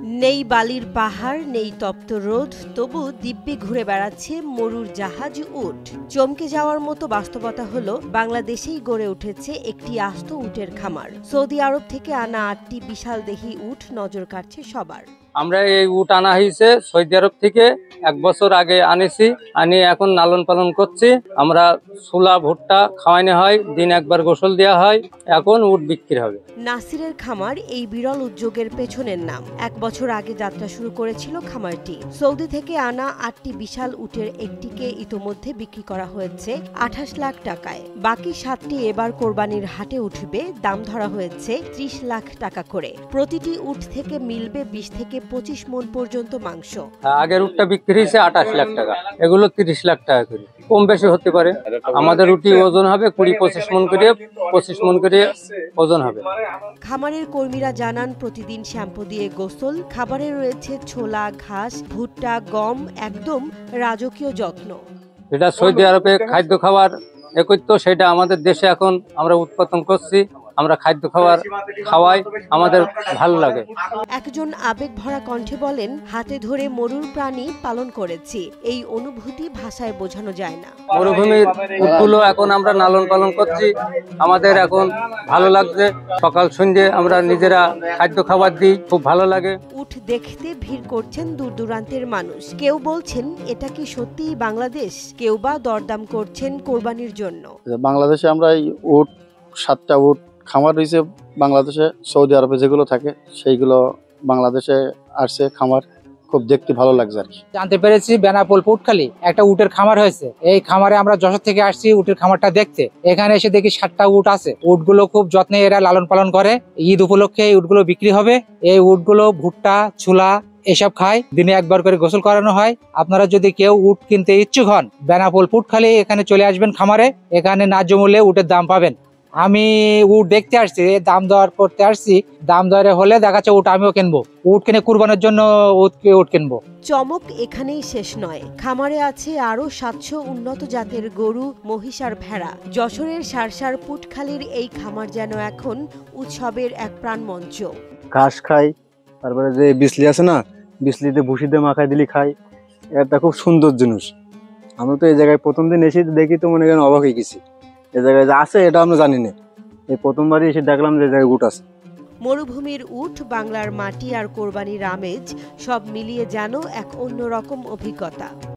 নেই বালির পাহাড়, নেই তপ্ত রোদ, তবু দিব্যি ঘুরে বেড়াচ্ছে মরুর জাহাজ উট। চমকে যাওয়ার মতো বাস্তবতা হলো বাংলাদেশেই গড়ে উঠেছে একটি আস্ত উটের খামার। সৌদি আরব থেকে আনা ৮টি বিশাল দেহি উট নজর কাটছে সবার। আমরা এই উট আনা হয়েছে সৌদি আরব থেকে ১ বছর আগে আনেছি, আনি এখন লালন পালন করছি। আমরা ছোলা ভুট্টা খাওয়ানো হয়, দিন একবার গোসল দেওয়া হয়। এখন উট বিক্রি হবে। নাসিরের খামার এই বিরল উদ্যোগের পেছনের নাম। ১ বছর আগে যাত্রা শুরু করেছিল খামারটি। সৌদি থেকে আনা ৮টি বিশাল উটের একটিকে ইতোমধ্যে বিক্রি করা হয়েছে ২৮ লাখ টাকায়। বাকি ৭টি এবার কোরবানির হাটে উঠবে, দাম ধরা হয়েছে ৩০ লাখ টাকা করে। প্রতিটি উট থেকে মিলবে ২০ থেকে ২৫ মণ পর্যন্ত মাংস। আগের উটটা বিক্রি হয়েছে ২৮ লাখ টাকা, এগুলো ৩০ লাখ টাকা করে, কম বেশি হতে পারে। আমাদের উটি ওজন হবে ২০-২৫ মণ করে, ২৫ মণ করে ওজন হবে। খামারের কর্মীরা জানান, প্রতিদিন শ্যাম্পু দিয়ে গোসল, খাবারে রয়েছে ছোলা, ঘাস, ভুট্টা, গম, একদম রাজকীয় যত্ন। যেটা সৌদি আরবে খাদ্য খাবার একত্র, সেটা আমাদের দেশে এখন আমরা উৎপাদন করছি। আমরা খাদ্য খাওয়াই, আমাদের ভালো লাগে। একজন আবেগ ভরা কণ্ঠে বলেন, হাতে ধরে মরুর প্রাণী পালন করেছি, এই অনুভূতি ভাষায় বোঝানো যায় না। মরুভূমির উটগুলো এখন আমরা লালন পালন করছি, আমাদের এখন ভালো লাগছে। সকাল সন্ধ্যে আমরা নিজেরা খাদ্য খাবার দিই, খুব ভালো লাগে। উট দেখতে ভিড় করছেন দূর দূরান্তের মানুষ। কেউ বলছেন এটা কি সত্যিই বাংলাদেশ, কেউ বা দরদাম করছেন কোরবানির জন্য। বাংলাদেশে আমরা এই উট ৭টা উট খামার রয়েছে বাংলাদেশে, সৌদি আরবে যেগুলো থাকে সেইগুলো বাংলাদেশে আসছে খামার, খুব দেখতে ভালো লাগছে আর কি। জানতে পেরেছি বেনাপোল পুটখালি একটা উটের খামার হয়েছে। এই খামারে আমরা যশোর থেকে আসছি উটের খামারটা দেখতে। এখানে এসে দেখি ৭টা উট আছে। উটগুলো খুব যত্নে এরা লালন পালন করে। ঈদ উপলক্ষে এই উটগুলো বিক্রি হবে। এই উটগুলো ভুট্টা, ছোলা এসব খায়, দিনে একবার করে গোসল করানো হয়। আপনারা যদি কেউ উট কিনতে ইচ্ছুক হন, বেনাপোল পুটখালি এখানে চলে আসবেন খামারে। এখানে ন্যায্য মূল্যে উটের দাম পাবেন। আমি উট দেখতে আসছি, দাম দর করতে আসছি, দাম দরে হলে দেখাচ্ছে উট আমিও কিনবো। উট কিনে কুরবানের জন্য উট কিনবো। চমক এখানেই শেষ নয়, খামারে আছে আরো ৭০০ উন্নত জাতের গরু, মহিষ আর ভেড়া। যশোরের সারসার পুটখালির এই খামার যেন এখন উৎসবের এক প্রাণ মঞ্চ। ঘাস খাই, তারপরে যে বিসলি আছে না, বিসলিতে ভুসিতে মাখাই দিলি খাই। এটা খুব সুন্দর জিনিস। আমরা তো এই জায়গায় প্রথম দিন এসে দেখি তো মনে করেন অবাক হয়ে গেছি, এই জায়গায় যে আছে এটা আমরা জানি না। এই প্রথমবারই এসে দেখলাম যে জায়গায় উট আছে। মরুভূমির উট, বাংলার মাটি আর কোরবানির আমেজ সব মিলিয়ে যেন এক অন্যরকম অভিজ্ঞতা।